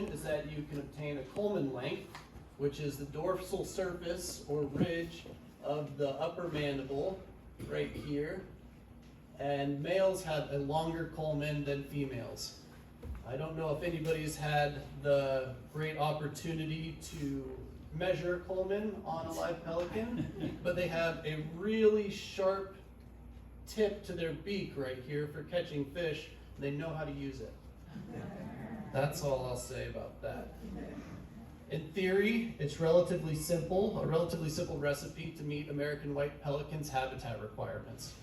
is that you can obtain a culmen length, which is the dorsal surface or ridge of the upper mandible right here. And males have a longer culmen than females. I don't know if anybody's had the great opportunity to measure culmen on a live pelican, but they have a really sharp tip to their beak right here for catching fish. They know how to use it. That's all I'll say about that. In theory, it's a relatively simple recipe to meet American white pelicans' habitat requirements.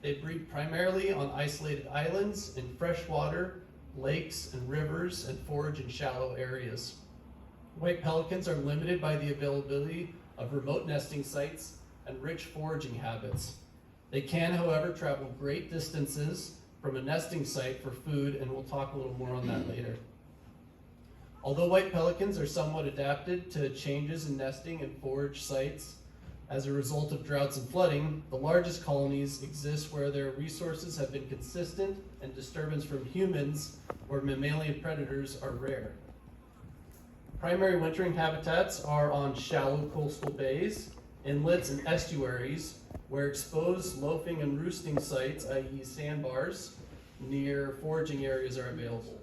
They breed primarily on isolated islands, in freshwater, lakes and rivers, and forage in shallow areas. White pelicans are limited by the availability of remote nesting sites and rich foraging habits. They can, however, travel great distances from a nesting site for food, and we'll talk a little more on that later. Although white pelicans are somewhat adapted to changes in nesting and forage sites as a result of droughts and flooding, the largest colonies exist where their resources have been consistent and disturbance from humans or mammalian predators are rare. Primary wintering habitats are on shallow coastal bays, inlets, and estuaries where exposed loafing and roosting sites, i.e. sandbars, near foraging areas are available.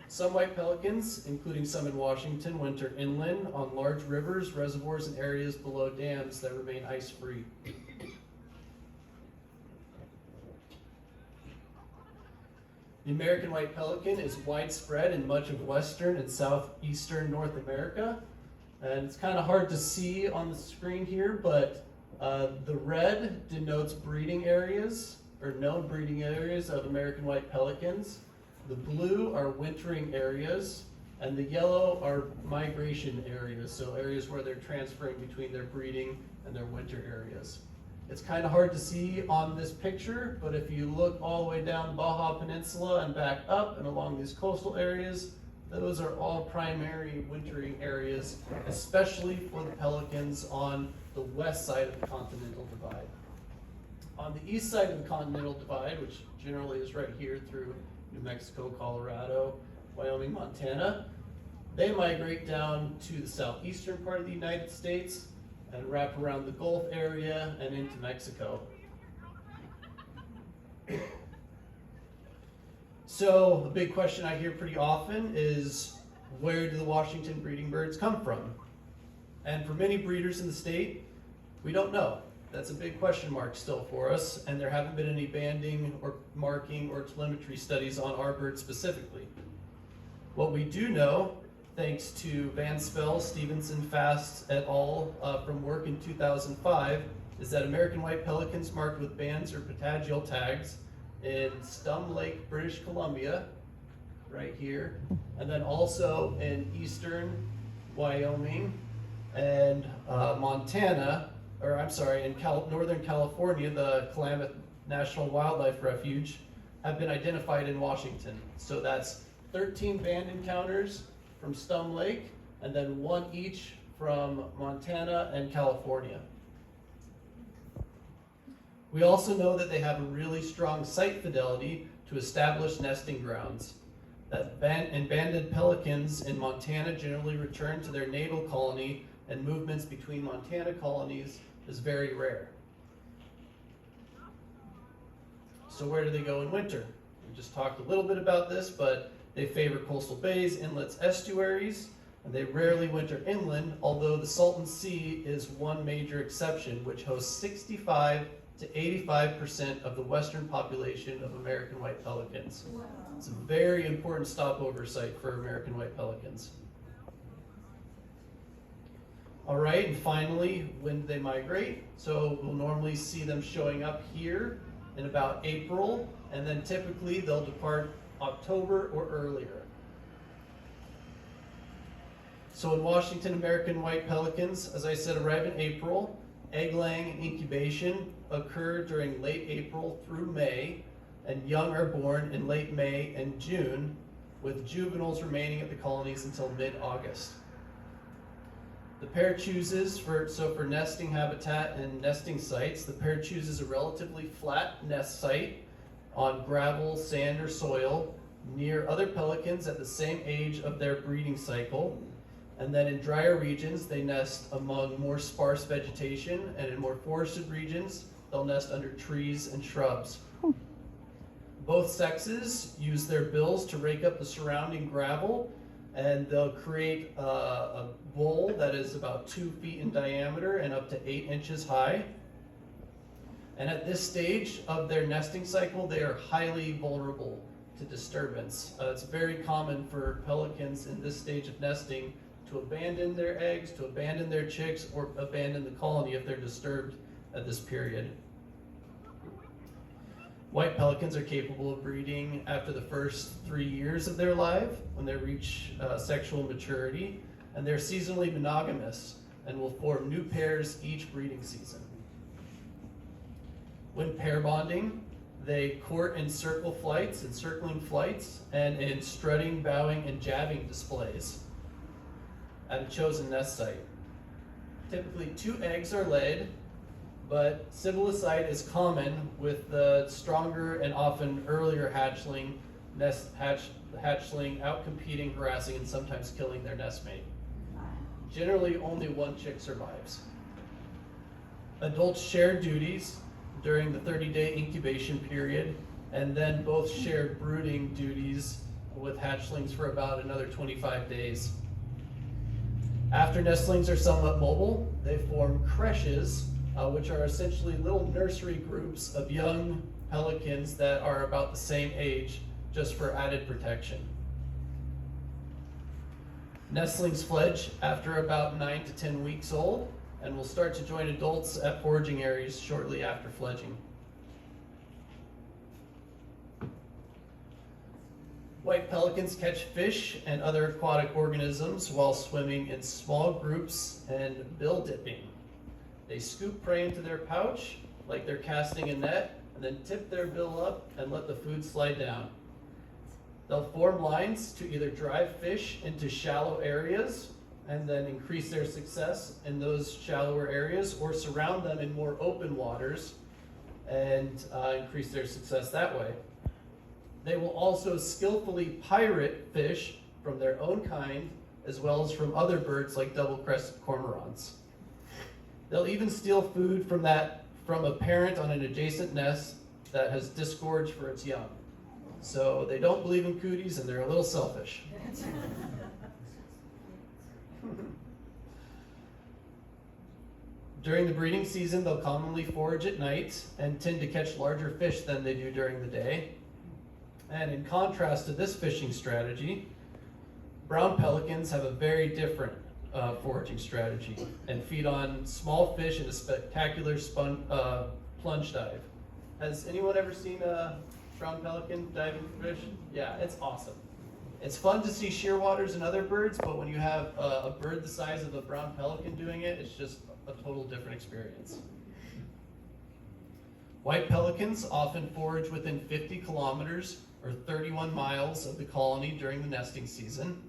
Some white pelicans, including some in Washington, winter inland on large rivers, reservoirs, and areas below dams that remain ice-free. The American white pelican is widespread in much of western and southeastern North America. And it's kind of hard to see on the screen here, but the red denotes breeding areas, or known breeding areas of American white pelicans. The blue are wintering areas, and the yellow are migration areas, so areas where they're transferring between their breeding and their winter areas. It's kind of hard to see on this picture, but if you look all the way down the Baja Peninsula and back up and along these coastal areas, those are all primary wintering areas, especially for the pelicans on the west side of the Continental Divide. On the east side of the Continental Divide, which generally is right here through New Mexico, Colorado, Wyoming, Montana, they migrate down to the southeastern part of the United States and wrap around the Gulf area and into Mexico. So the big question I hear pretty often is, where do the Washington breeding birds come from? And for many breeders in the state, we don't know. That's a big question mark still for us, and there haven't been any banding or marking or telemetry studies on our birds specifically. What we do know, thanks to Van Spell, Stevenson, Fast et al. From work in 2005, is that American white pelicans marked with bands or patagial tags in Stum Lake, British Columbia, right here, and then also in eastern Wyoming and Montana, or I'm sorry, in Northern California, the Klamath National Wildlife Refuge, have been identified in Washington. So that's 13 band encounters from Stum Lake, and then one each from Montana and California. We also know that they have a really strong site fidelity to establish nesting grounds. That banded pelicans in Montana generally return to their natal colony, and movements between Montana colonies is very rare. So where do they go in winter? We just talked a little bit about this, but they favor coastal bays, inlets, estuaries, and they rarely winter inland, although the Salton Sea is one major exception, which hosts 65 to 85% of the western population of American white pelicans. Wow. It's a very important stopover site for American white pelicans. All right, and finally, when do they migrate? So we'll normally see them showing up here in about April, and then typically they'll depart October or earlier. So in Washington, American white pelicans, as I said, arrive in April. Egg laying and incubation occur during late April through May, and young are born in late May and June, with juveniles remaining at the colonies until mid-August. The pair chooses, for nesting habitat and nesting sites, the pair chooses a relatively flat nest site on gravel, sand, or soil near other pelicans at the same age of their breeding cycle. And then in drier regions, they nest among more sparse vegetation, and in more forested regions, they'll nest under trees and shrubs. Both sexes use their bills to rake up the surrounding gravel, and they'll create a bowl that is about 2 feet in diameter and up to 8 inches high. And at this stage of their nesting cycle, they are highly vulnerable to disturbance. It's very common for pelicans in this stage of nesting to abandon their eggs, to abandon their chicks, or abandon the colony if they're disturbed at this period. White pelicans are capable of breeding after the first 3 years of their life when they reach sexual maturity, and they're seasonally monogamous and will form new pairs each breeding season. When pair bonding, they court in circling flights, and in strutting, bowing, and jabbing displays at a chosen nest site. Typically 2 eggs are laid, but sibyllicide is common with the stronger and often earlier hatchling outcompeting, harassing, and sometimes killing their nestmate. Generally, only 1 chick survives. Adults share duties during the 30-day incubation period, and then both share brooding duties with hatchlings for about another 25 days. After nestlings are somewhat mobile, they form creches, which are essentially little nursery groups of young pelicans that are about the same age, just for added protection. Nestlings fledge after about 9 to 10 weeks old, and will start to join adults at foraging areas shortly after fledging. White pelicans catch fish and other aquatic organisms while swimming in small groups and bill dipping. They scoop prey into their pouch like they're casting a net, and then tip their bill up and let the food slide down. They'll form lines to either drive fish into shallow areas and then increase their success in those shallower areas, or surround them in more open waters and increase their success that way. They will also skillfully pirate fish from their own kind, as well as from other birds like double-crested cormorants. They'll even steal food from a parent on an adjacent nest that has disgorged for its young. So they don't believe in cooties, and they're a little selfish. During the breeding season, they'll commonly forage at night and tend to catch larger fish than they do during the day. And in contrast to this fishing strategy, brown pelicans have a very different foraging strategy and feed on small fish in a spectacular plunge dive. Has anyone ever seen a brown pelican diving for fish? Yeah, it's awesome. It's fun to see shearwaters and other birds, but when you have a bird the size of a brown pelican doing it, it's just a total different experience. White pelicans often forage within 50 kilometers or 31 miles of the colony during the nesting season,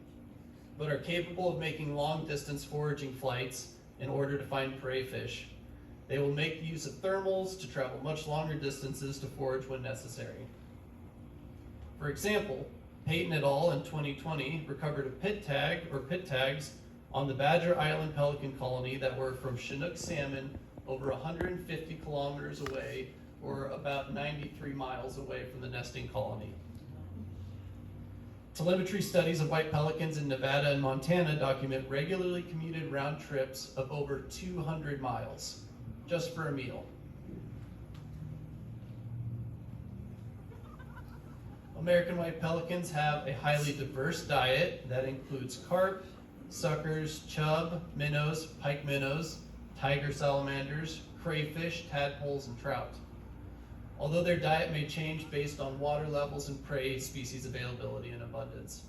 but are capable of making long-distance foraging flights in order to find prey fish. They will make use of thermals to travel much longer distances to forage when necessary. For example, Peyton et al. In 2020 recovered a pit tag or pit tags on the Badger Island pelican colony that were from Chinook salmon over 150 kilometers away, or about 93 miles away from the nesting colony. Telemetry studies of white pelicans in Nevada and Montana document regularly commuted round trips of over 200 miles just for a meal. American white pelicans have a highly diverse diet that includes carp, suckers, chub, minnows, pike minnows, tiger salamanders, crayfish, tadpoles, and trout. Although their diet may change based on water levels and prey species availability and abundance.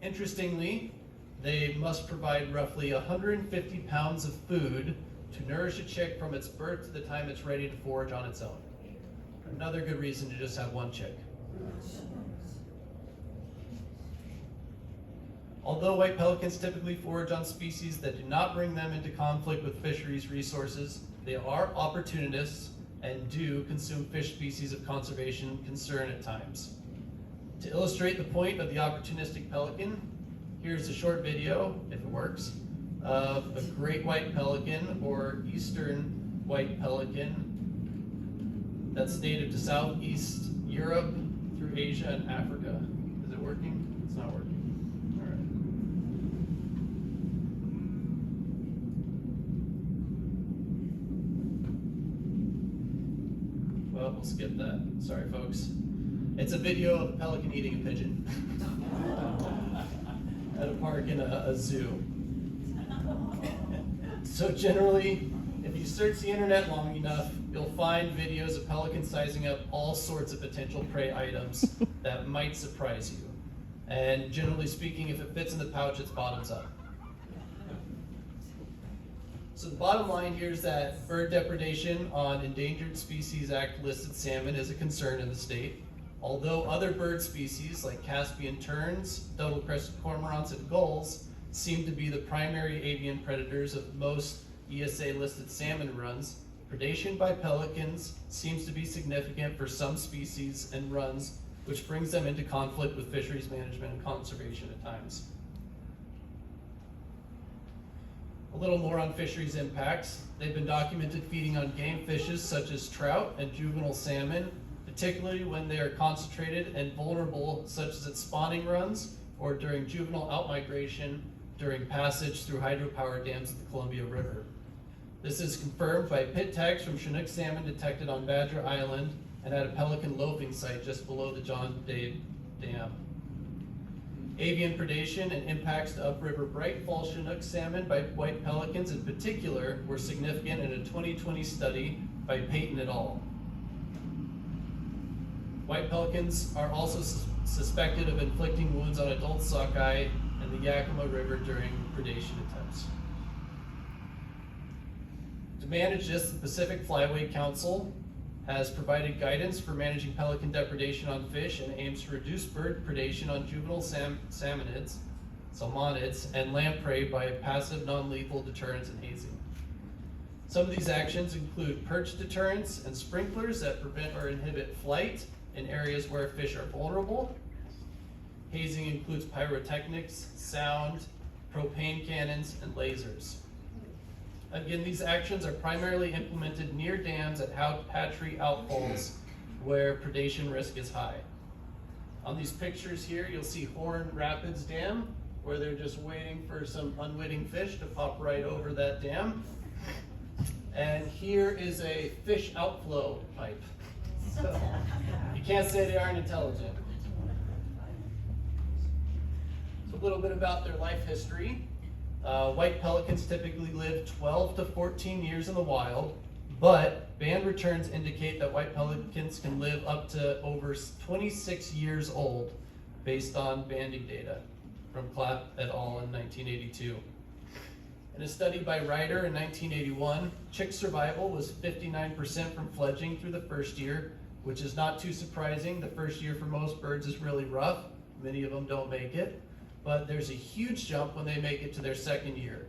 Interestingly, they must provide roughly 150 pounds of food to nourish a chick from its birth to the time it's ready to forage on its own. Another good reason to just have one chick. Although white pelicans typically forage on species that do not bring them into conflict with fisheries resources, they are opportunists and do consume fish species of conservation concern at times. To illustrate the point of the opportunistic pelican, here's a short video, if it works, of a great white pelican or eastern white pelican that's native to Southeast Europe through Asia and Africa. Is it working? It's not working. All right. Well, we'll skip that. Sorry, folks. It's a video of a pelican eating a pigeon at a park in a zoo. So generally, if you search the internet long enough, you'll find videos of pelicans sizing up all sorts of potential prey items that might surprise you. And generally speaking, if it fits in the pouch, it's bottoms up. So the bottom line here is that bird depredation on Endangered Species Act listed salmon is a concern in the state. Although other bird species like Caspian terns, double-crested cormorants, and gulls seem to be the primary avian predators of most ESA-listed salmon runs, predation by pelicans seems to be significant for some species and runs, which brings them into conflict with fisheries management and conservation at times. A little more on fisheries impacts. They've been documented feeding on game fishes such as trout and juvenile salmon, particularly when they are concentrated and vulnerable, such as at spawning runs or during juvenile outmigration during passage through hydropower dams at the Columbia River. This is confirmed by pit tags from Chinook salmon detected on Badger Island and at a pelican loafing site just below the John Day Dam. Avian predation and impacts to upriver bright fall Chinook salmon by white pelicans in particular were significant in a 2020 study by Payton et al. White pelicans are also suspected of inflicting wounds on adult sockeye in the Yakima River during predation attempts. To manage this, the Pacific Flyway Council has provided guidance for managing pelican depredation on fish and aims to reduce bird predation on juvenile salmonids, and lamprey by passive non-lethal deterrence and hazing. Some of these actions include perch deterrence and sprinklers that prevent or inhibit flight in areas where fish are vulnerable. Hazing includes pyrotechnics, sound, propane cannons, and lasers. Again, these actions are primarily implemented near dams at hatchery outfalls where predation risk is high. On these pictures here, you'll see Horn Rapids Dam, where they're just waiting for some unwitting fish to pop right over that dam. And here is a fish outflow pipe. So, you can't say they aren't intelligent. So a little bit about their life history. White pelicans typically live 12 to 14 years in the wild, but band returns indicate that white pelicans can live up to over 26 years old based on banding data from Clapp et al. In 1982. In a study by Ryder in 1981, chick survival was 59% from fledging through the first year, which is not too surprising. The first year for most birds is really rough. Many of them don't make it. But there's a huge jump when they make it to their second year,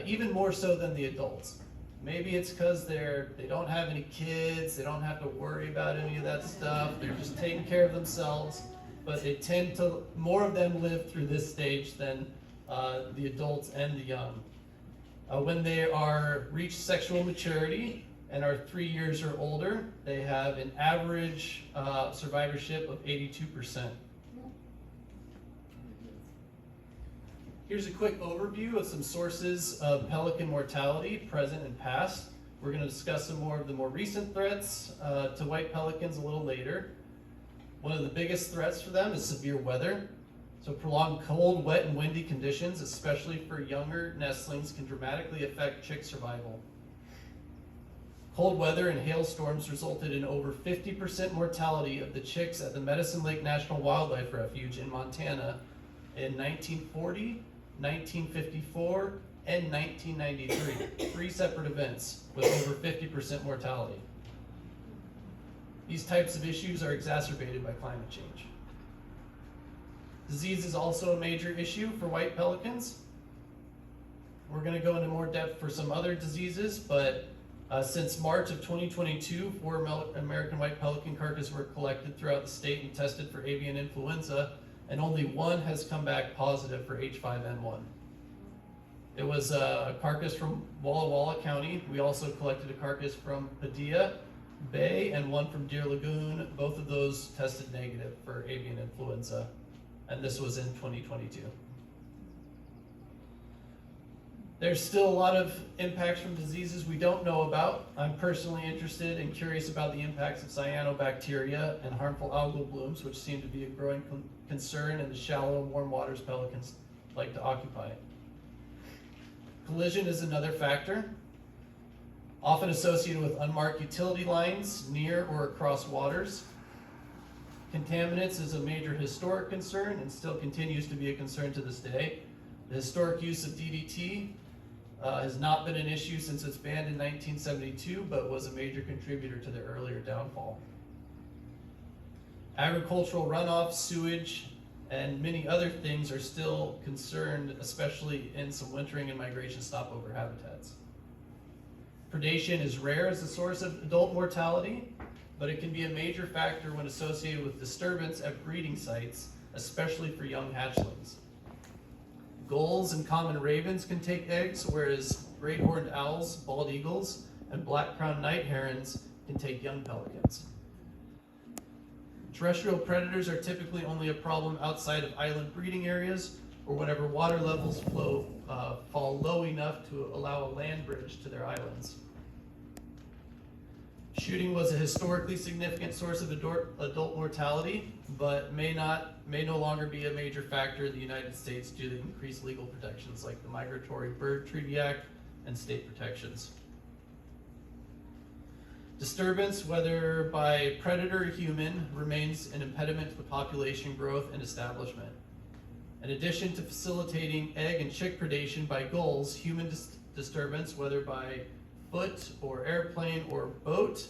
even more so than the adults. Maybe it's because they don't have any kids, they don't have to worry about any of that stuff, they're just taking care of themselves, but they tend to, more of them live through this stage than the adults and the young. When they are reach sexual maturity and are 3 years or older, they have an average survivorship of 82%. Here's a quick overview of some sources of pelican mortality, present and past. We're going to discuss some more of the more recent threats to white pelicans a little later. One of the biggest threats for them is severe weather. So prolonged cold, wet, and windy conditions, especially for younger nestlings, can dramatically affect chick survival. Cold weather and hailstorms resulted in over 50% mortality of the chicks at the Medicine Lake National Wildlife Refuge in Montana in 1940, 1954, and 1993, 3 separate events with over 50% mortality. These types of issues are exacerbated by climate change. Disease is also a major issue for white pelicans. We're going to go into more depth for some other diseases, but Since March of 2022, 4 American white pelican carcasses were collected throughout the state and tested for avian influenza, and only one has come back positive for H5N1. It was a carcass from Walla Walla County. We also collected a carcass from Padilla Bay and one from Deer Lagoon. Both of those tested negative for avian influenza, and this was in 2022. There's still a lot of impacts from diseases we don't know about. I'm personally interested and curious about the impacts of cyanobacteria and harmful algal blooms, which seem to be a growing concern in the shallow and warm waters pelicans like to occupy. Collision is another factor, often associated with unmarked utility lines near or across waters. Contaminants is a major historic concern and still continues to be a concern to this day. The historic use of DDT has not been an issue since its banned in 1972, but was a major contributor to their earlier downfall. Agricultural runoff, sewage, and many other things are still concerned, especially in some wintering and migration stopover habitats. Predation is rare as a source of adult mortality, but it can be a major factor when associated with disturbance at breeding sites, especially for young hatchlings. Gulls and common ravens can take eggs, whereas great horned owls, bald eagles, and black-crowned night herons can take young pelicans. Terrestrial predators are typically only a problem outside of island breeding areas or whenever water levels fall low enough to allow a land bridge to their islands. Shooting was a historically significant source of adult mortality, but may no longer be a major factor in the United States due to increased legal protections like the Migratory Bird Treaty Act and state protections. Disturbance, whether by predator or human, remains an impediment to the population growth and establishment. In addition to facilitating egg and chick predation by gulls, human disturbance, whether by foot or airplane or boat,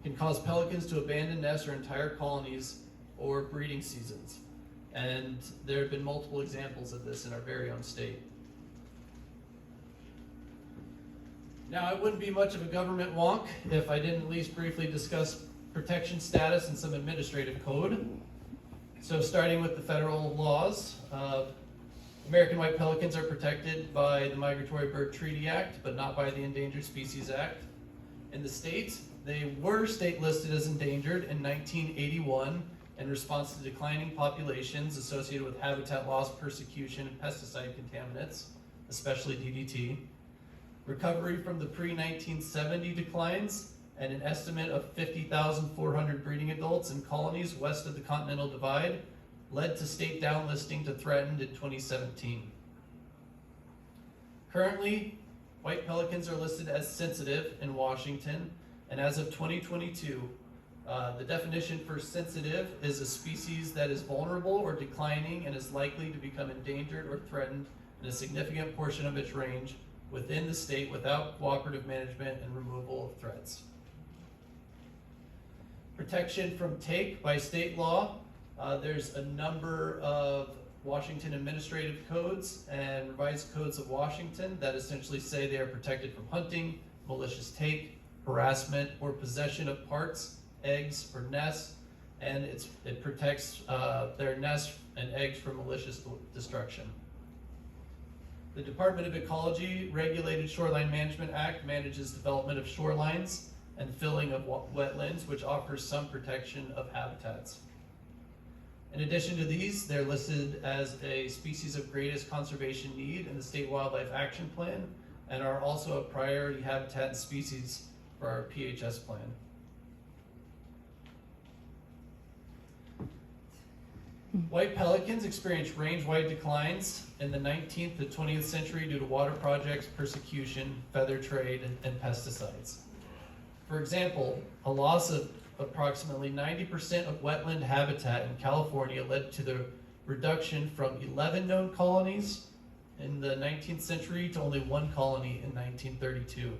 can cause pelicans to abandon nests or entire colonies or breeding seasons. And there have been multiple examples of this in our very own state. Now, I wouldn't be much of a government wonk if I didn't at least briefly discuss protection status and some administrative code. So starting with the federal laws, American white pelicans are protected by the Migratory Bird Treaty Act, but not by the Endangered Species Act. In the state, they were state listed as endangered in 1981 in response to declining populations associated with habitat loss, persecution, and pesticide contaminants, especially DDT. Recovery from the pre-1970 declines and an estimate of 50,400 breeding adults in colonies west of the Continental Divide led to state downlisting to threatened in 2017. Currently, white pelicans are listed as sensitive in Washington, and as of 2022, the definition for sensitive is a species that is vulnerable or declining and is likely to become endangered or threatened in a significant portion of its range within the state without cooperative management and removal of threats. Protection from take by state law. There's a number of Washington administrative codes and revised codes of Washington that essentially say they are protected from hunting, malicious take, harassment, or possession of parts, eggs, or nests, and it protects their nests and eggs from malicious destruction. The Department of Ecology Regulated Shoreline Management Act manages development of shorelines and filling of wetlands, which offers some protection of habitats. In addition to these, they're listed as a species of greatest conservation need in the State Wildlife Action Plan and are also a priority habitat and species for our PHS plan. White pelicans experienced range-wide declines in the 19th to 20th century due to water projects, persecution, feather trade, and pesticides. For example, a loss of approximately 90% of wetland habitat in California led to the reduction from 11 known colonies in the 19th century to only one colony in 1932.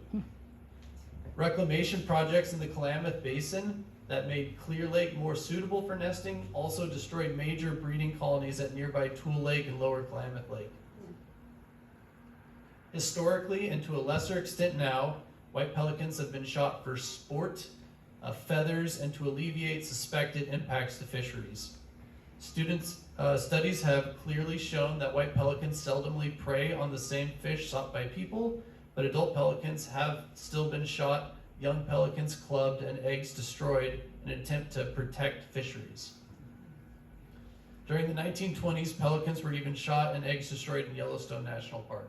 Reclamation projects in the Klamath Basin that made Clear Lake more suitable for nesting also destroyed major breeding colonies at nearby Tool Lake and Lower Klamath Lake. Historically, and to a lesser extent now, white pelicans have been shot for sport, feathers, and to alleviate suspected impacts to fisheries. Studies have clearly shown that white pelicans seldomly prey on the same fish sought by people, but adult pelicans have still been shot, young pelicans clubbed, and eggs destroyed in an attempt to protect fisheries. During the 1920s, pelicans were even shot and eggs destroyed in Yellowstone National Park.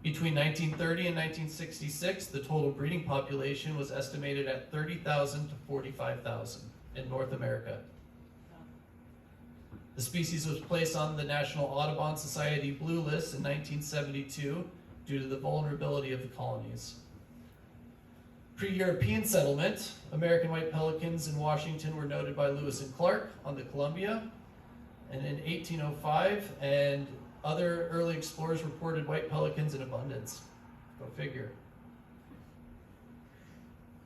Between 1930 and 1966, the total breeding population was estimated at 30,000 to 45,000 in North America. The species was placed on the National Audubon Society Blue List in 1972 due to the vulnerability of the colonies. Pre-European settlement, American white pelicans in Washington were noted by Lewis and Clark on the Columbia, and in 1805, and other early explorers reported white pelicans in abundance. Go figure.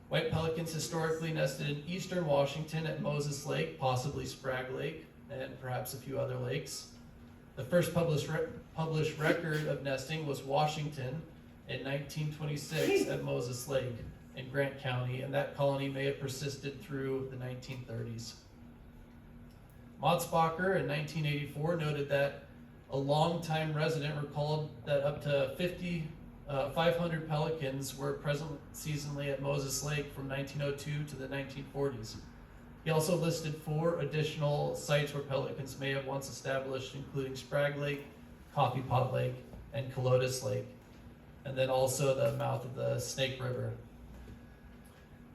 White pelicans historically nested in eastern Washington at Moses Lake, possibly Sprague Lake, and perhaps a few other lakes. The first published record of nesting was Washington in 1926 at Moses Lake in Grant County, and that colony may have persisted through the 1930s. Motzbacher in 1984 noted that a longtime resident recalled that up to 500 pelicans were present seasonally at Moses Lake from 1902 to the 1940s. He also listed 4 additional sites where pelicans may have once established, including Sprague Lake, Coffee Pot Lake, and Colotis Lake, and then also the mouth of the Snake River.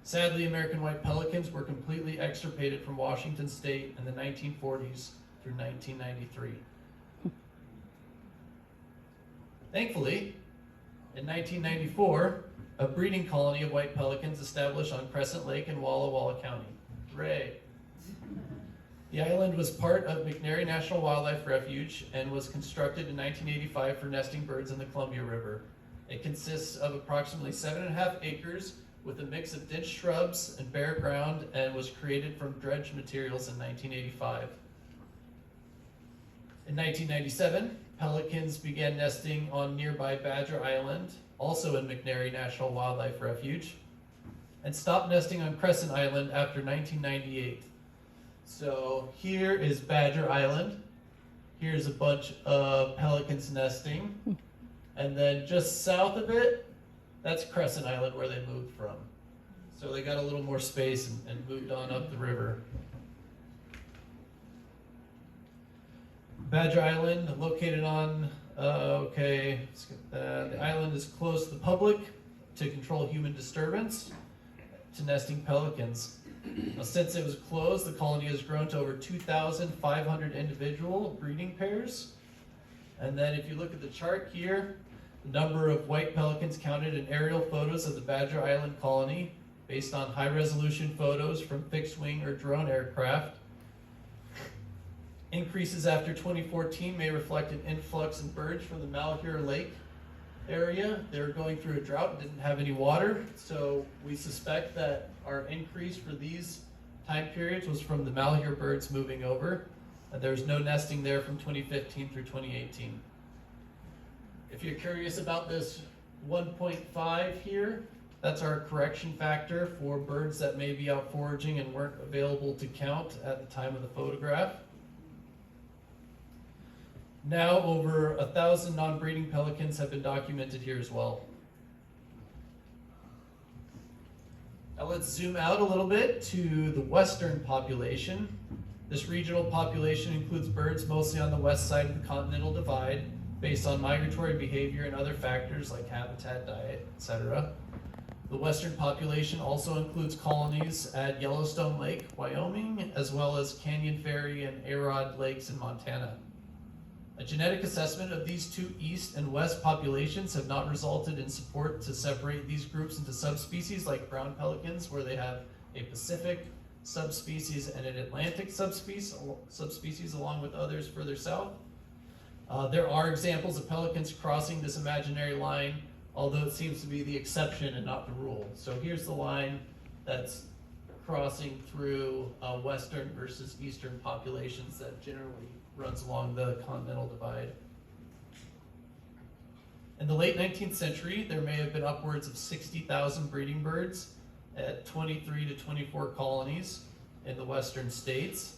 Sadly, American white pelicans were completely extirpated from Washington state in the 1940s through 1993. Thankfully, in 1994, a breeding colony of white pelicans established on Crescent Lake in Walla Walla County. Hooray! The island was part of McNairy National Wildlife Refuge and was constructed in 1985 for nesting birds in the Columbia River. It consists of approximately 7.5 acres with a mix of dense shrubs and bare ground, and was created from dredged materials in 1985. In 1997, pelicans began nesting on nearby Badger Island, also in McNairy National Wildlife Refuge, and stopped nesting on Crescent Island after 1998. So here is Badger Island. Here's a bunch of pelicans nesting. And then just south of it, that's Crescent Island where they moved from. So they got a little more space and moved on up the river. Badger Island, located on, skip that. The island is closed to the public to control human disturbance to nesting pelicans. Now, since it was closed, the colony has grown to over 2,500 individual breeding pairs. And then if you look at the chart here, the number of white pelicans counted in aerial photos of the Badger Island colony based on high-resolution photos from fixed-wing or drone aircraft. Increases after 2014 may reflect an influx in birds from the Malheur Lake area. They were going through a drought and didn't have any water, so we suspect that our increase for these time periods was from the Malheur birds moving over. There was no nesting there from 2015 through 2018. If you're curious about this 1.5 here, that's our correction factor for birds that may be out foraging and weren't available to count at the time of the photograph. Now over 1,000 non-breeding pelicans have been documented here as well. Now let's zoom out a little bit to the western population. This regional population includes birds mostly on the west side of the Continental Divide, based on migratory behavior and other factors like habitat, diet, etc. The western population also includes colonies at Yellowstone Lake, Wyoming, as well as Canyon Ferry and Arod Lakes in Montana. A genetic assessment of these two east and west populations have not resulted in support to separate these groups into subspecies like brown pelicans, where they have a Pacific subspecies and an Atlantic subspecies along with others further south. There are examples of pelicans crossing this imaginary line, although it seems to be the exception and not the rule. So here's the line that's crossing through western versus eastern populations that generally runs along the Continental Divide. In the late 19th century, there may have been upwards of 60,000 breeding birds at 23 to 24 colonies in the western states.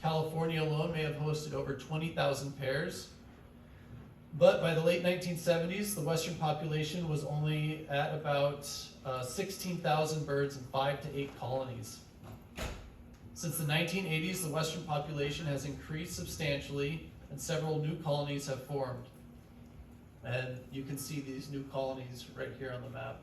California alone may have hosted over 20,000 pairs. But by the late 1970s, the western population was only at about 16,000 birds in 5 to 8 colonies. Since the 1980s, the western population has increased substantially and several new colonies have formed. And you can see these new colonies right here on the map.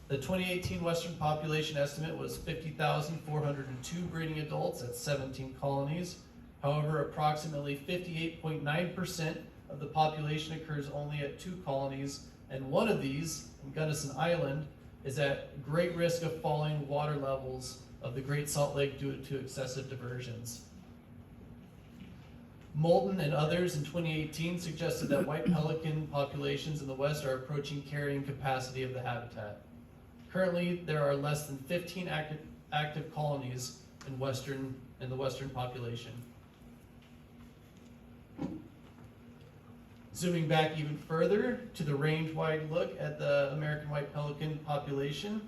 The 2018 western population estimate was 50,402 breeding adults at 17 colonies. However, approximately 58.9% of the population occurs only at 2 colonies, and one of these, in Gunnison Island, is at great risk of falling water levels of the Great Salt Lake due to excessive diversions. Moulton and others in 2018 suggested that white pelican populations in the West are approaching carrying capacity of the habitat. Currently, there are less than 15 active colonies in the western population. Zooming back even further to the range-wide look at the American white pelican population.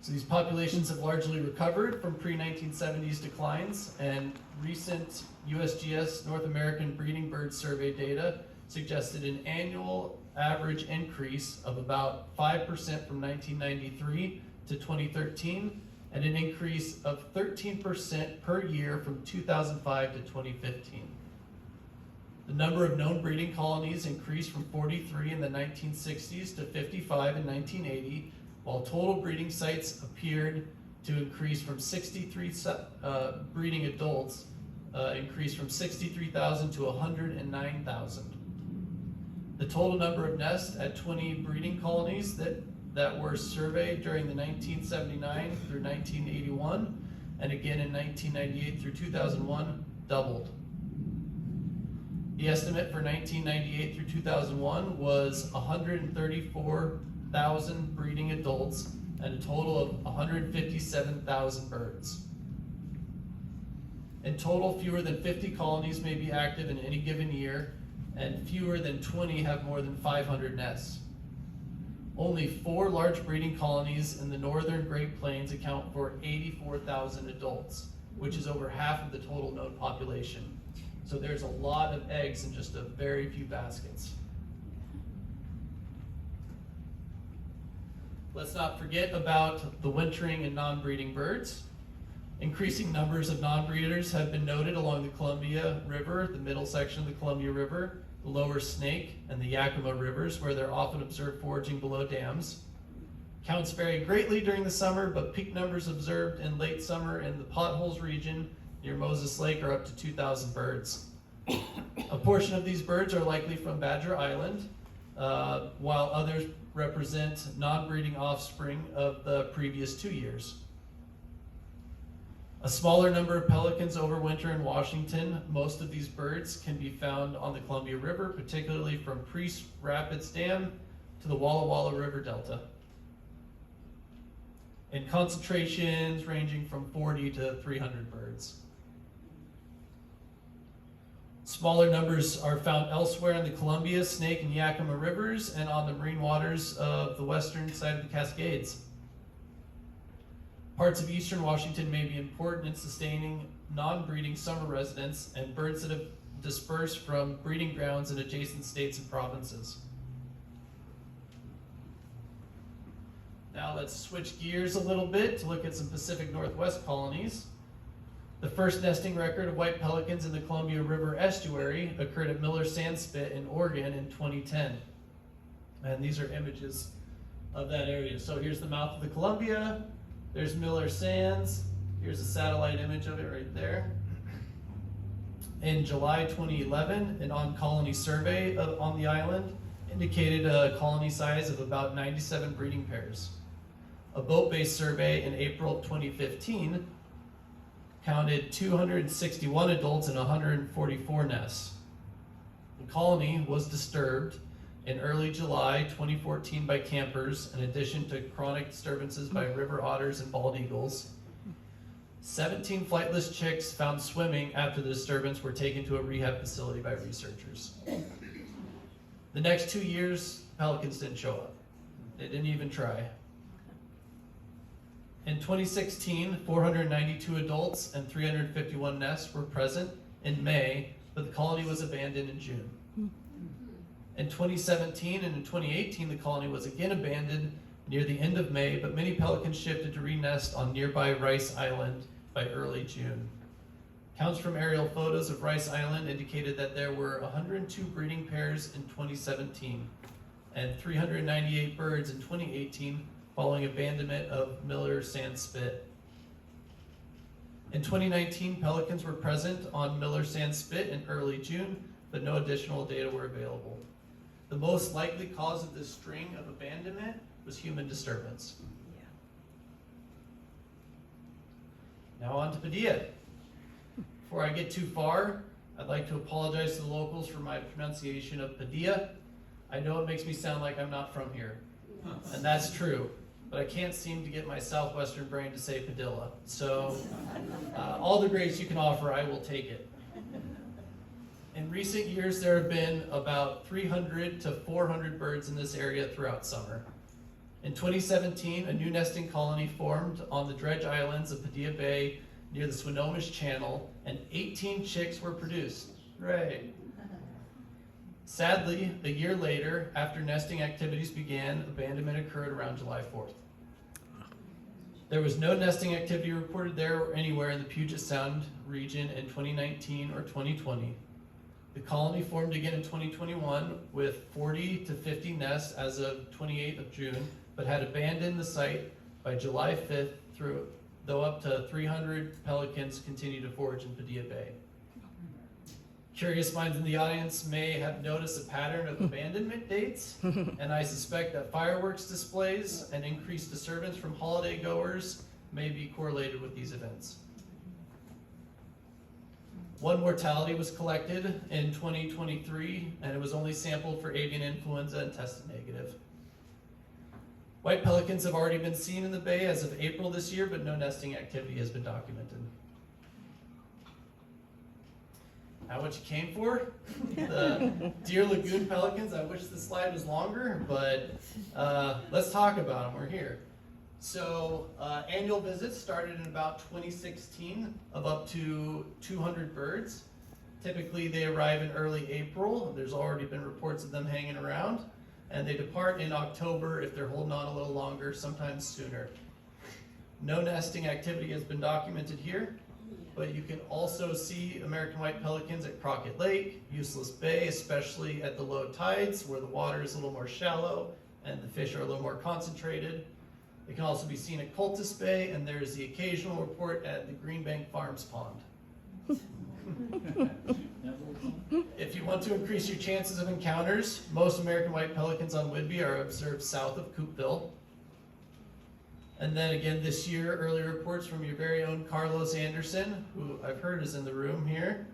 So these populations have largely recovered from pre-1970s declines, and recent USGS North American breeding bird survey data suggested an annual average increase of about 5% from 1993 to 2013, and an increase of 13% per year from 2005 to 2015. The number of known breeding colonies increased from 43 in the 1960s to 55 in 1980, while total breeding sites appeared to increase from 63 breeding adults, increased from 63,000 to 109,000. The total number of nests at 20 breeding colonies that were surveyed during the 1979 through 1981, and again in 1998 through 2001, doubled. The estimate for 1998 through 2001 was 134,000 breeding adults and a total of 157,000 birds. In total, fewer than 50 colonies may be active in any given year, and fewer than 20 have more than 500 nests. Only 4 large breeding colonies in the northern Great Plains account for 84,000 adults, which is over half of the total known population. So there's a lot of eggs in just a very few baskets. Let's not forget about the wintering and non-breeding birds. Increasing numbers of non-breeders have been noted along the Columbia River, the middle section of the Columbia River, the lower Snake, and the Yakima rivers, where they're often observed foraging below dams. Counts vary greatly during the summer, but peak numbers observed in late summer in the Potholes region near Moses Lake are up to 2,000 birds. A portion of these birds are likely from Badger Island, while others represent non-breeding offspring of the previous 2 years. A smaller number of pelicans overwinter in Washington. Most of these birds can be found on the Columbia River, particularly from Priest Rapids Dam to the Walla Walla River Delta, in concentrations ranging from 40 to 300 birds. Smaller numbers are found elsewhere in the Columbia, Snake, and Yakima rivers and on the marine waters of the western side of the Cascades. Parts of eastern Washington may be important in sustaining non-breeding summer residents and birds that have dispersed from breeding grounds in adjacent states and provinces. Now let's switch gears a little bit to look at some Pacific Northwest colonies. The first nesting record of white pelicans in the Columbia River estuary occurred at Miller Sandspit in Oregon in 2010. And these are images of that area. So here's the mouth of the Columbia. There's Miller Sands. Here's a satellite image of it right there. In July 2011, an on-colony survey on the island indicated a colony size of about 97 breeding pairs. A boat-based survey in April 2015 counted 261 adults and 144 nests. The colony was disturbed in early July 2014 by campers, in addition to chronic disturbances by river otters and bald eagles. 17 flightless chicks found swimming after the disturbance were taken to a rehab facility by researchers. The next 2 years, pelicans didn't show up. They didn't even try. In 2016, 492 adults and 351 nests were present in May, but the colony was abandoned in June. In 2017 and in 2018, the colony was again abandoned near the end of May, but many pelicans shifted to re-nest on nearby Rice Island by early June. Counts from aerial photos of Rice Island indicated that there were 102 breeding pairs in 2017 and 398 birds in 2018 following abandonment of Miller Sand Spit. In 2019, pelicans were present on Miller Sand Spit in early June, but no additional data were available. The most likely cause of this string of abandonment was human disturbance. Now on to Padilla. Before I get too far, I'd like to apologize to the locals for my pronunciation of Padilla. I know it makes me sound like I'm not from here, and that's true, but I can't seem to get my southwestern brain to say Padilla. So all the grace you can offer, I will take it. In recent years, there have been about 300 to 400 birds in this area throughout summer. In 2017, a new nesting colony formed on the Dredge Islands of Padilla Bay near the Swinomish Channel, and 18 chicks were produced. Hooray! Sadly, a year later, after nesting activities began, abandonment occurred around July 4th. There was no nesting activity reported there or anywhere in the Puget Sound region in 2019 or 2020. The colony formed again in 2021 with 40 to 50 nests as of 28th of June, but had abandoned the site by July 5th, though up to 300 pelicans continue to forage in Padilla Bay. Curious minds in the audience may have noticed a pattern of abandonment dates, and I suspect that fireworks displays and increased disturbance from holiday goers may be correlated with these events. One mortality was collected in 2023, and it was only sampled for avian influenza and tested negative. White pelicans have already been seen in the bay as of April this year, but no nesting activity has been documented. Now what you came for? The Deer Lagoon pelicans. I wish this slide was longer, but let's talk about them. We're here. So annual visits started in about 2016 of up to 200 birds. Typically they arrive in early April. There's already been reports of them hanging around. And they depart in October if they're holding on a little longer, sometimes sooner. No nesting activity has been documented here, but you can also see American white pelicans at Crockett Lake, Useless Bay, especially at the low tides where the water is a little more shallow and the fish are a little more concentrated. It can also be seen at Cultus Bay, and there's the occasional report at the Green Bank Farms Pond. If you want to increase your chances of encounters, most American white pelicans on Whidbey are observed south of Coopville. And then again this year, early reports from your very own Carlos Anderson, who I've heard is in the room here,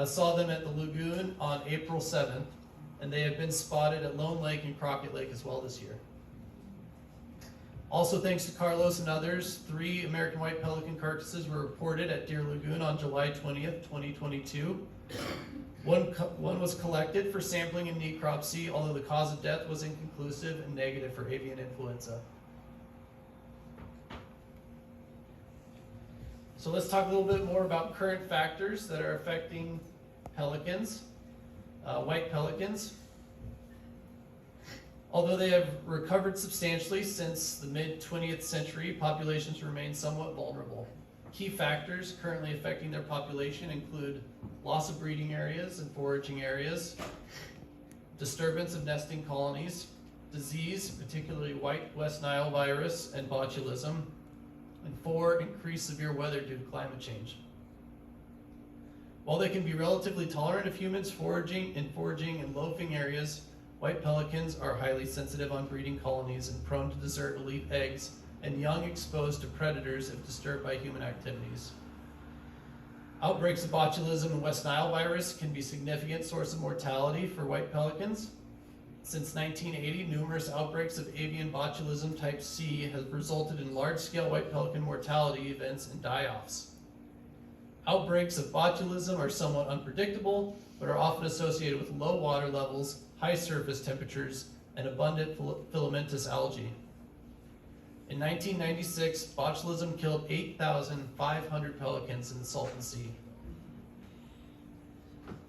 saw them at the lagoon on April 7th, and they have been spotted at Lone Lake and Crockett Lake as well this year. Also, thanks to Carlos and others, 3 American white pelican carcasses were reported at Deer Lagoon on July 20th, 2022. One was collected for sampling and necropsy, although the cause of death was inconclusive and negative for avian influenza. So let's talk a little bit more about current factors that are affecting pelicans, white pelicans. Although they have recovered substantially since the mid-20th century, populations remain somewhat vulnerable. Key factors currently affecting their population include loss of breeding areas and foraging areas, disturbance of nesting colonies, disease, particularly white West Nile virus and botulism, and 4, increased severe weather due to climate change. While they can be relatively tolerant of humans foraging in loafing areas, white pelicans are highly sensitive on breeding colonies and prone to desert or leave eggs and young exposed to predators if disturbed by human activities. Outbreaks of botulism and West Nile virus can be a significant source of mortality for white pelicans. Since 1980, numerous outbreaks of avian botulism type C have resulted in large-scale white pelican mortality events and die-offs. Outbreaks of botulism are somewhat unpredictable, but are often associated with low water levels, high surface temperatures, and abundant filamentous algae. In 1996, botulism killed 8,500 pelicans in the Salton Sea.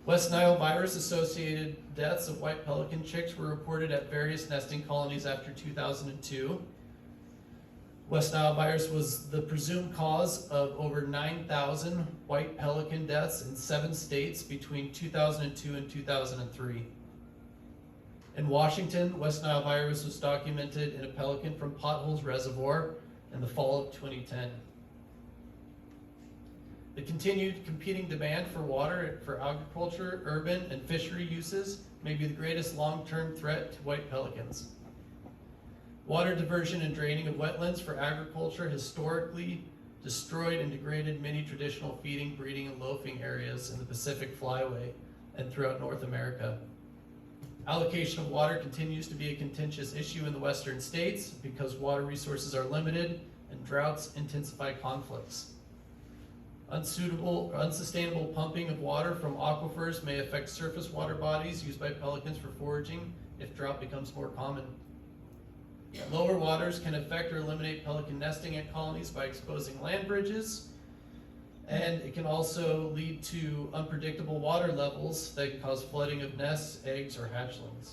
West Nile virus-associated deaths of white pelican chicks were reported at various nesting colonies after 2002. West Nile virus was the presumed cause of over 9,000 white pelican deaths in 7 states between 2002 and 2003. In Washington, West Nile virus was documented in a pelican from Potholes Reservoir in the fall of 2010. The continued competing demand for water for agriculture, urban, and fishery uses may be the greatest long-term threat to white pelicans. Water diversion and draining of wetlands for agriculture historically destroyed and degraded many traditional feeding, breeding, and loafing areas in the Pacific Flyway and throughout North America. Allocation of water continues to be a contentious issue in the western states because water resources are limited and droughts intensify conflicts. Unsuitable or unsustainable pumping of water from aquifers may affect surface water bodies used by pelicans for foraging if drought becomes more common. Lower waters can affect or eliminate pelican nesting at colonies by exposing land bridges, and it can also lead to unpredictable water levels that can cause flooding of nests, eggs, or hatchlings.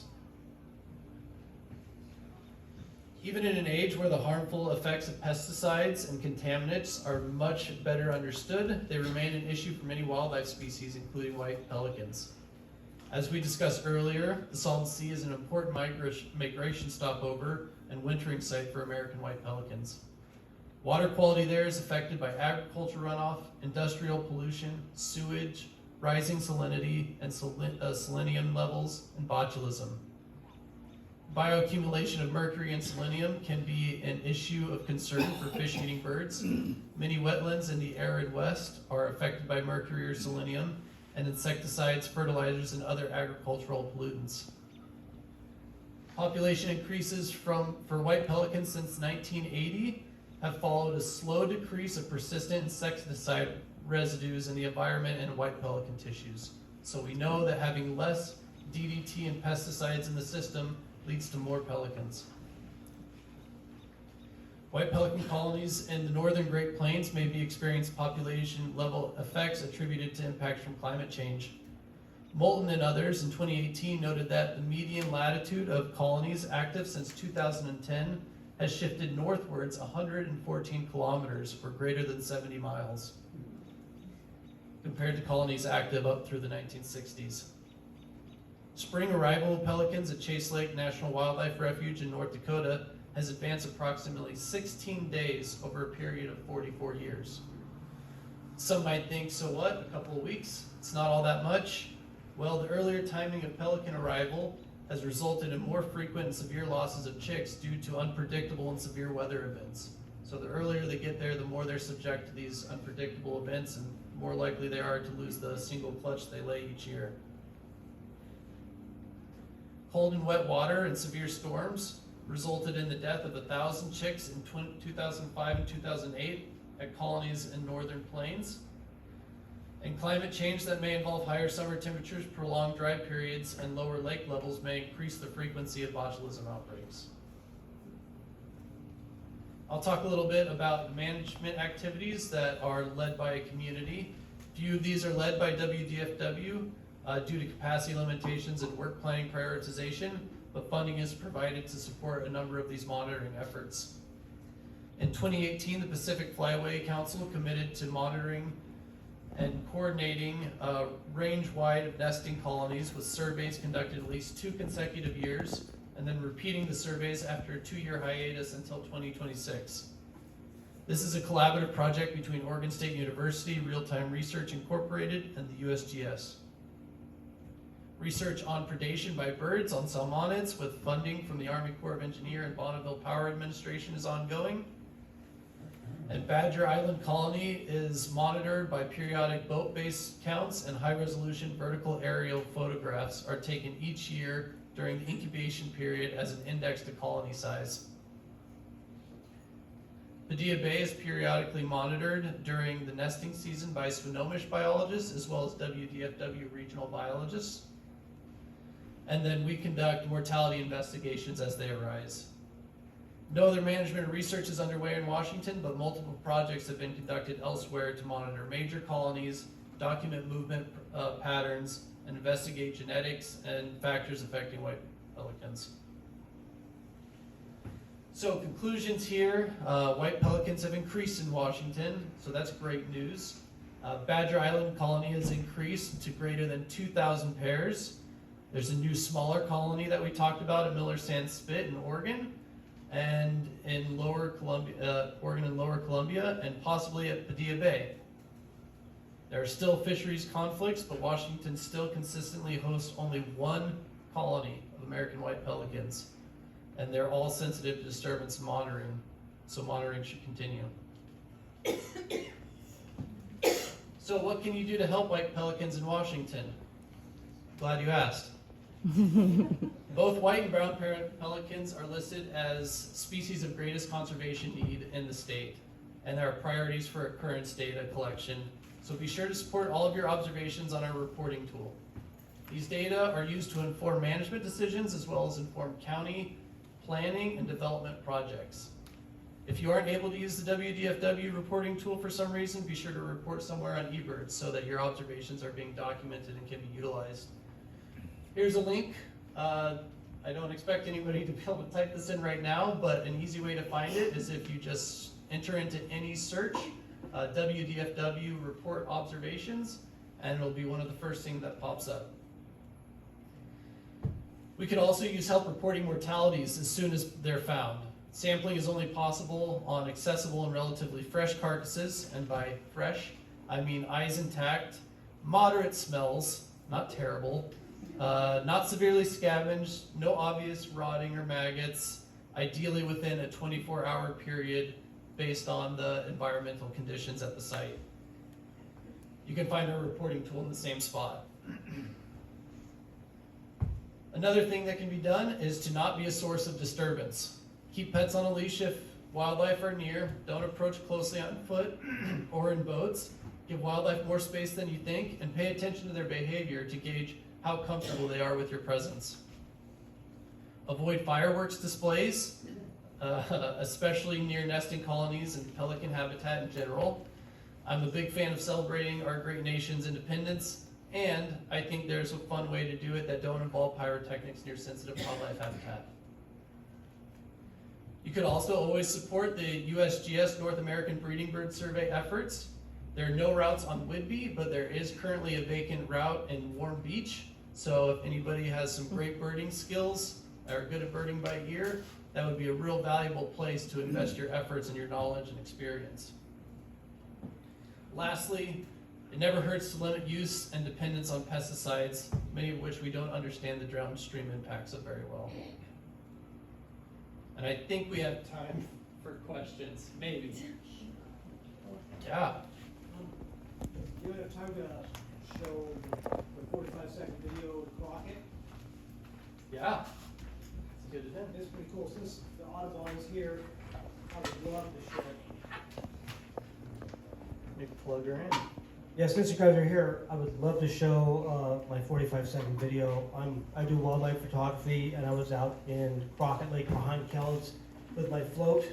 Even in an age where the harmful effects of pesticides and contaminants are much better understood, they remain an issue for many wildlife species, including white pelicans. As we discussed earlier, the Salton Sea is an important migration stopover and wintering site for American white pelicans. Water quality there is affected by agriculture runoff, industrial pollution, sewage, rising salinity and selenium levels, and botulism. Bioaccumulation of mercury and selenium can be an issue of concern for fish-eating birds. Many wetlands in the arid west are affected by mercury or selenium, and insecticides, fertilizers, and other agricultural pollutants. Population increases for white pelicans since 1980 have followed a slow decrease of persistent insecticide residues in the environment and white pelican tissues. So we know that having less DDT and pesticides in the system leads to more pelicans. White pelican colonies in the northern Great Plains may be experiencing population level effects attributed to impacts from climate change. Moulton and others in 2018 noted that the median latitude of colonies active since 2010 has shifted northwards 114 kilometers, or greater than 70 miles, compared to colonies active up through the 1960s. Spring arrival of pelicans at Chase Lake National Wildlife Refuge in North Dakota has advanced approximately 16 days over a period of 44 years. Some might think, so what, a couple of weeks? It's not all that much. Well, the earlier timing of pelican arrival has resulted in more frequent and severe losses of chicks due to unpredictable and severe weather events. So the earlier they get there, the more they're subject to these unpredictable events, and more likely they are to lose the single clutch they lay each year. Cold and wet water and severe storms resulted in the death of 1,000 chicks in 2005 and 2008 at colonies in northern plains. And climate change that may involve higher summer temperatures, prolonged dry periods, and lower lake levels may increase the frequency of botulism outbreaks. I'll talk a little bit about management activities that are led by a community. Few of these are led by WDFW due to capacity limitations and work planning prioritization, but funding is provided to support a number of these monitoring efforts. In 2018, the Pacific Flyway Council committed to monitoring and coordinating range-wide nesting colonies with surveys conducted at least 2 consecutive years, and then repeating the surveys after a 2-year hiatus until 2026. This is a collaborative project between Oregon State University, Real-Time Research Incorporated, and the USGS. Research on predation by birds on salmonids with funding from the Army Corps of Engineers and Bonneville Power Administration is ongoing. And Badger Island Colony is monitored by periodic boat-based counts, and high-resolution vertical aerial photographs are taken each year during the incubation period as an index to colony size. Padilla Bay is periodically monitored during the nesting season by sphenomish biologists as well as WDFW regional biologists. And then we conduct mortality investigations as they arise. No other management or research is underway in Washington, but multiple projects have been conducted elsewhere to monitor major colonies, document movement patterns, and investigate genetics and factors affecting white pelicans. So conclusions here, white pelicans have increased in Washington, so that's great news. Badger Island colony has increased to greater than 2,000 pairs. There's a new smaller colony that we talked about at Miller Sand Spit in Oregon, and in Oregon and Lower Columbia, and possibly at Padilla Bay. There are still fisheries conflicts, but Washington still consistently hosts only one colony of American white pelicans, and they're all sensitive to disturbance monitoring, so monitoring should continue. So what can you do to help white pelicans in Washington? Glad you asked. Both white and brown parent pelicans are listed as species of greatest conservation need in the state, and there are priorities for occurrence data collection, so be sure to support all of your observations on our reporting tool. These data are used to inform management decisions as well as inform county planning and development projects. If you aren't able to use the WDFW reporting tool for some reason, be sure to report somewhere on eBirds so that your observations are being documented and can be utilized. Here's a link. I don't expect anybody to be able to type this in right now, but an easy way to find it is if you just enter into any search, WDFW report observations, and it'll be one of the first things that pops up. We could also use help reporting mortalities as soon as they're found. Sampling is only possible on accessible and relatively fresh carcasses, and by fresh, I mean eyes intact, moderate smells, not terrible, not severely scavenged, no obvious rotting or maggots, ideally within a 24-hour period based on the environmental conditions at the site. You can find our reporting tool in the same spot. Another thing that can be done is to not be a source of disturbance. Keep pets on a leash if wildlife are near. Don't approach closely on foot or in boats. Give wildlife more space than you think, and pay attention to their behavior to gauge how comfortable they are with your presence. Avoid fireworks displays, especially near nesting colonies and pelican habitat in general. I'm a big fan of celebrating our great nation's independence, and I think there's a fun way to do it that don't involve pyrotechnics near sensitive wildlife habitat. You could also always support the USGS North American Breeding Bird Survey efforts. There are no routes on Whidbey, but there is currently a vacant route in Warm Beach. So if anybody has some great birding skills or are good at birding by ear, that would be a real valuable place to invest your efforts and your knowledge and experience. Lastly, it never hurts to limit use and dependence on pesticides, many of which we don't understand the downstream impacts of very well. And I think we have time for questions, maybe. Yeah. Do you have time to show the 45-second video of Crockett? Yeah. It's good to know. It's pretty cool. Since the Audubon is here, I would love to show it. You can plug her in. Yeah, since you guys are here, I would love to show my 45-second video. I do wildlife photography, and I was out in Crockett Lake behind Kells with my float,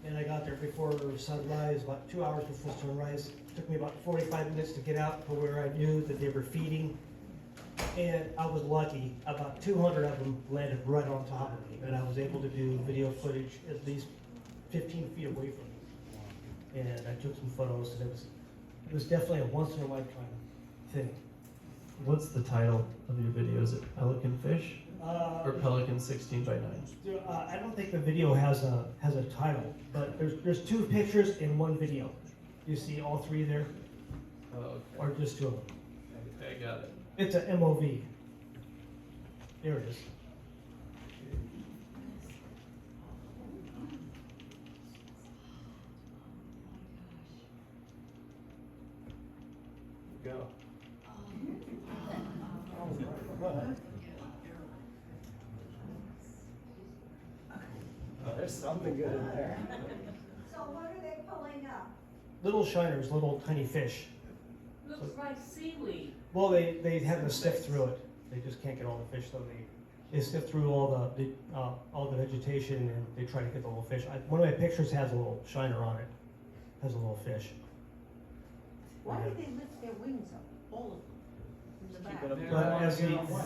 and I got there before sunrise, about 2 hours before sunrise. It took me about 45 minutes to get out to where I knew that they were feeding, and I was lucky. About 200 of them landed right on top of me, and I was able to do video footage at least 15 feet away from me. And I took some photos, and it was definitely a once-in-a-lifetime thing. What's the title of your video? Is it Pelican Fish or Pelican 16 by 9? I don't think the video has a title, but there's two pictures in one video. You see all three there, Oh, okay. or just two of them? Okay, got it. It's a MOV. There it is. Go. There's something good in there. So what are they pulling up? Little shiners, little tiny fish. Looks like seaweed. Well, they have to sift through it. They just can't get all the fish, so they sift through all the vegetation and they try to get the little fish. One of my pictures has a little shiner on it. Has a little fish. Why do they lift their wings up, all of them, from the back? But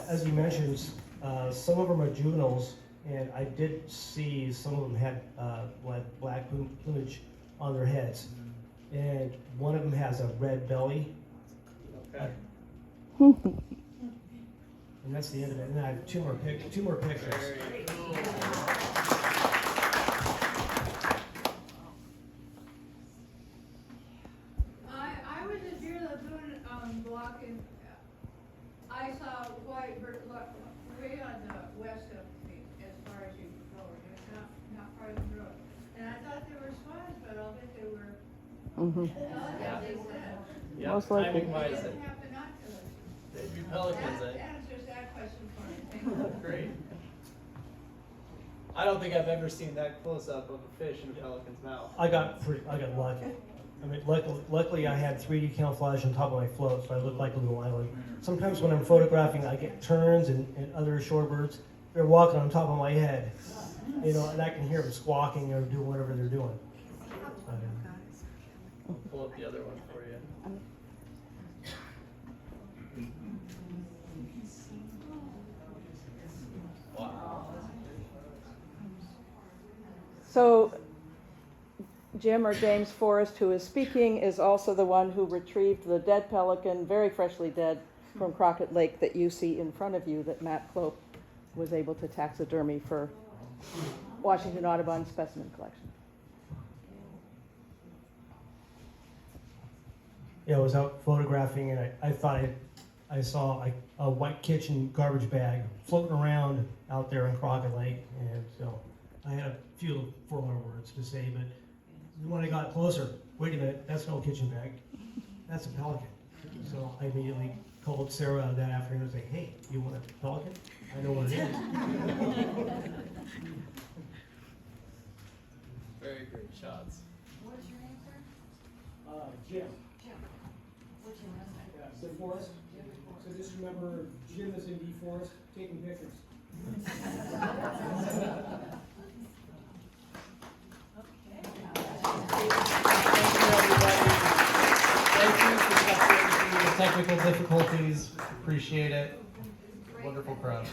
as he mentions, some of them are juveniles, and I did see some of them had black plumage on their heads, and one of them has a red belly. Okay. And that's the end of it. And then I have two more pictures. Very cool. I was at Deer Lagoon block and I saw white bird way on the west of me as far as you could go. It's not far as the road. And I thought they were swans, but I'll bet they were. Yeah. They said. Yeah, Most likely. timing wise, Didn't have to not to listen. they'd be pelicans, That eh? answers that question for me. Thank you. Great. I don't think I've ever seen that close up of a fish in a pelican's mouth. I got lucky. I mean, luckily I had 3D camouflage on top of my float, so I looked like a little island. Sometimes when I'm photographing, I get terns and other shorebirds. They're walking on top of my head, and I can hear them squawking or doing whatever they're doing. I'll pull up the other one for you. Wow. So Jim or James Forrest, who is speaking, is also the one who retrieved the dead pelican, very freshly dead, from Crockett Lake that you see in front of you that Matt Clope was able to taxidermy for Washington Audubon specimen collection. Yeah, I was out photographing, and I thought I saw a white kitchen garbage bag floating around out there in Crockett Lake, and so I had a few 4 more words to say, but when I got closer, wait a minute, that's no kitchen bag, that's a pelican. So I immediately called Sarah that afternoon and said, hey, you want a pelican? I know what it is. Very great shots. What's your name, sir? Jim. Jim. What's your last name? Yeah, so Forrest. So just remember, Jim is in DeForest taking pictures. Thank you for suffering through the technical difficulties. Appreciate it. Wonderful crowd.